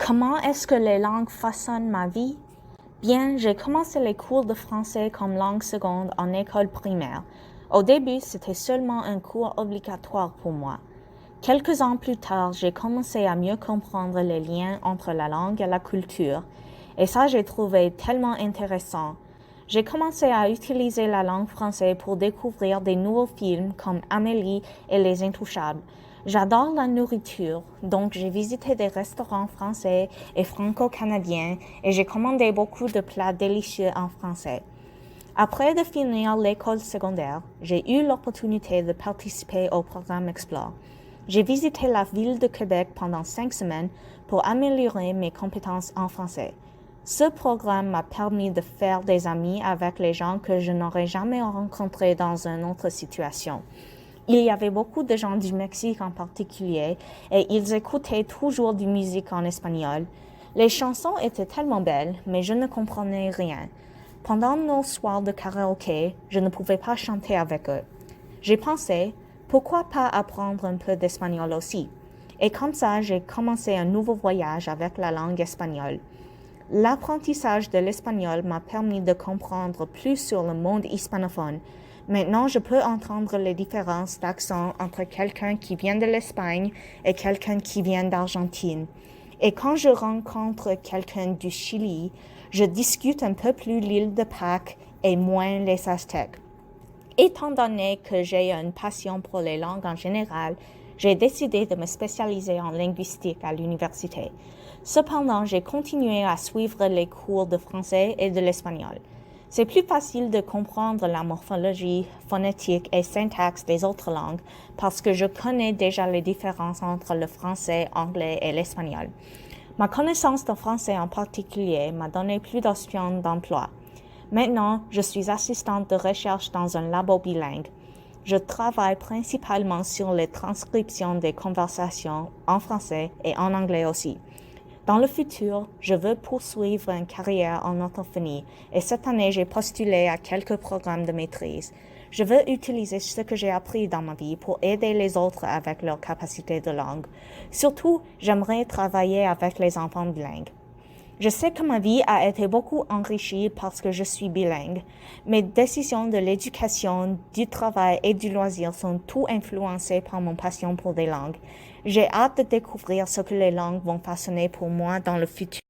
Comment est-ce que les langues façonnent ma vie? Bien, j'ai commencé les cours de français comme langue seconde en école primaire. Au début, c'était seulement un cours obligatoire pour moi. Quelques ans plus tard, j'ai commencé à mieux comprendre les liens entre la langue et la culture, et ça j'ai trouvé tellement intéressant. J'ai commencé à utiliser la langue française pour découvrir des nouveaux films comme Amélie et Les Intouchables. J'adore la nourriture, donc j'ai visité des restaurants français et franco-canadiens et j'ai commandé beaucoup de plats délicieux en français. Après de finir l'école secondaire, j'ai eu l'opportunité de participer au programme Explore. J'ai visité la ville de Québec pendant 5 semaines pour améliorer mes compétences en français. Ce programme m'a permis de faire des amis avec les gens que je n'aurais jamais rencontrés dans une autre situation. Il y avait beaucoup de gens du Mexique en particulier et ils écoutaient toujours du musique en espagnol. Les chansons étaient tellement belles, mais je ne comprenais rien. Pendant nos soirs de karaoké, je ne pouvais pas chanter avec eux. J'ai pensé, pourquoi pas apprendre un peu d'espagnol aussi? Et comme ça, j'ai commencé un nouveau voyage avec la langue espagnole. L'apprentissage de l'espagnol m'a permis de comprendre plus sur le monde hispanophone. Maintenant, je peux entendre les différences d'accent entre quelqu'un qui vient de l'Espagne et quelqu'un qui vient d'Argentine. Et quand je rencontre quelqu'un du Chili, je discute un peu plus l'île de Pâques et moins les Aztèques. Étant donné que j'ai une passion pour les langues en général, j'ai décidé de me spécialiser en linguistique à l'université. Cependant, j'ai continué à suivre les cours de français et de l'espagnol. C'est plus facile de comprendre la morphologie, phonétique et syntaxe des autres langues parce que je connais déjà les différences entre le français, l'anglais et l'espagnol. Ma connaissance de français en particulier m'a donné plus d'options d'emploi. Maintenant, je suis assistante de recherche dans un labo bilingue. Je travaille principalement sur les transcriptions des conversations en français et en anglais aussi. Dans le futur, je veux poursuivre une carrière en orthophonie et cette année, j'ai postulé à quelques programmes de maîtrise. Je veux utiliser ce que j'ai appris dans ma vie pour aider les autres avec leur capacité de langue. Surtout, j'aimerais travailler avec les enfants bilingues. Je sais que ma vie a été beaucoup enrichie parce que je suis bilingue. Mes décisions de l'éducation, du travail et du loisir sont tout influencées par mon passion pour des langues. J'ai hâte de découvrir ce que les langues vont façonner pour moi dans le futur.